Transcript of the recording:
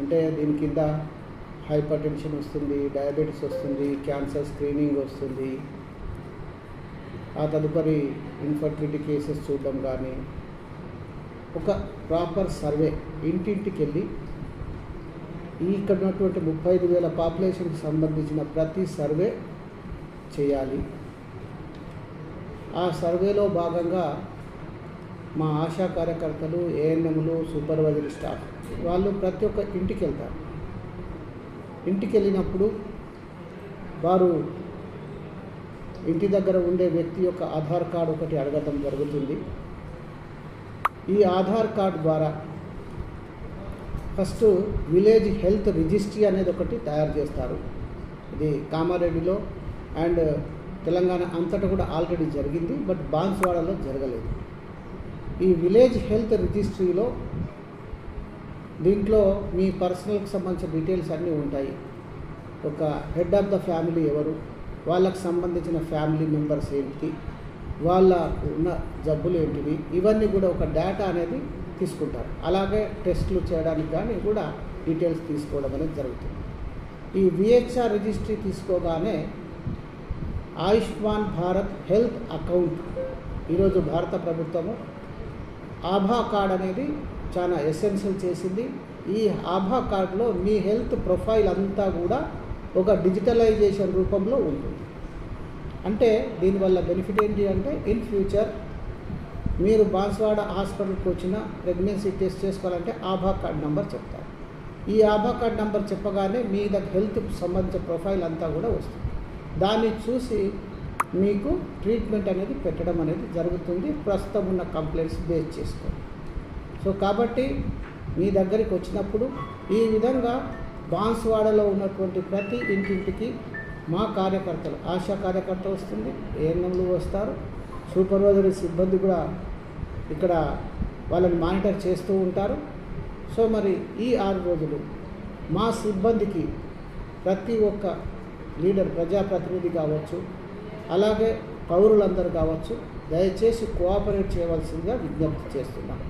అంటే దీని కింద హైపర్ టెన్షన్ వస్తుంది, డయాబెటీస్ వస్తుంది, క్యాన్సర్ స్క్రీనింగ్ వస్తుంది, ఆ తదుపరి ఇన్ఫర్టిలిటీ కేసెస్ చూడడం కానీ, ఒక ప్రాపర్ సర్వే ఇంటింటికి వెళ్ళి ఇక్కడ ఉన్నటువంటి 35,000 పాపులేషన్కి సంబంధించిన ప్రతి సర్వే చేయాలి. ఆ సర్వేలో భాగంగా మా ఆశా కార్యకర్తలు, ఏఎన్ఎంలు, సూపర్వైజరీ స్టాఫ్ వాళ్ళు ప్రతి ఒక్క ఇంటికి వెళ్తారు. ఇంటికి వెళ్ళినప్పుడు వారు ఇంటి దగ్గర ఉండే వ్యక్తి యొక్క ఆధార్ కార్డు ఒకటి అడగటం జరుగుతుంది. ఈ ఆధార్ కార్డు ద్వారా ఫస్ట్ విలేజ్ హెల్త్ రిజిస్ట్రీ అనేది ఒకటి తయారు చేస్తారు. ఇది కామారెడ్డిలో అండ్ తెలంగాణ అంతటా కూడా ఆల్రెడీ జరిగింది, బట్ బాన్స్వాడలో జరగలేదు. ఈ విలేజ్ హెల్త్ రిజిస్ట్రీలో దీంట్లో మీ పర్సనల్కి సంబంధించిన డీటెయిల్స్ అన్నీ ఉంటాయి. ఒక హెడ్ ఆఫ్ ద ఫ్యామిలీ ఎవరు, వాళ్ళకు సంబంధించిన ఫ్యామిలీ మెంబర్స్ ఏంటి, వాళ్ళకు ఉన్న జబ్బులు ఏంటివి, ఇవన్నీ కూడా ఒక డేటా అనేది తీసుకుంటారు. అలాగే టెస్టులు చేయడానికి కానీ కూడా డీటెయిల్స్ తీసుకోవడం అనేది జరుగుతుంది. ఈ విహెచ్ఆర్ రిజిస్ట్రీ తీసుకోగానే ఆయుష్మాన్ భారత్ హెల్త్ అకౌంట్ ఈరోజు భారత ప్రభుత్వము ఆభా కార్డ్ అనేది చాలా ఎసెన్షియల్ చేసింది. ఈ ఆభా కార్డులో మీ హెల్త్ ప్రొఫైల్ అంతా కూడా ఒక డిజిటలైజేషన్ రూపంలో ఉంటుంది. అంటే దీనివల్ల బెనిఫిట్ ఏంటి అంటే ఇన్ ఫ్యూచర్ మీరు బాన్స్వాడ హాస్పిటల్కి వచ్చిన ప్రెగ్నెన్సీ టెస్ట్ చేసుకోవాలంటే ఆభా కార్డ్ నెంబర్ చెప్తారు. ఈ ఆభా కార్డ్ నెంబర్ చెప్పగానే మీ దగ్గర హెల్త్కి సంబంధించిన ప్రొఫైల్ అంతా కూడా వస్తుంది. దాన్ని చూసి మీకు ట్రీట్మెంట్ అనేది పెట్టడం అనేది జరుగుతుంది, ప్రస్తుతం ఉన్న కంప్లైంట్స్ బేస్ చేసుకొని. సో కాబట్టి మీ దగ్గరికి వచ్చినప్పుడు ఈ విధంగా బాన్స్వాడలో ఉన్నటువంటి ప్రతి ఇంటింటికి మా కార్యకర్తలు, ఆశా కార్యకర్త వస్తుంది, ఏఎన్ఎంలు వస్తారు, సూపర్వైజరీ సిబ్బంది కూడా ఇక్కడ వాళ్ళని మానిటర్ చేస్తూ ఉంటారు. సో మరి ఈ 6 రోజులు మా సిబ్బందికి ప్రతి ఒక్క లీడర్, ప్రజాప్రతినిధి కావచ్చు, అలాగే పౌరులందరూ కావచ్చు, దయచేసి కోఆపరేట్ చేయవలసిందిగా విజ్ఞప్తి చేస్తున్నాం.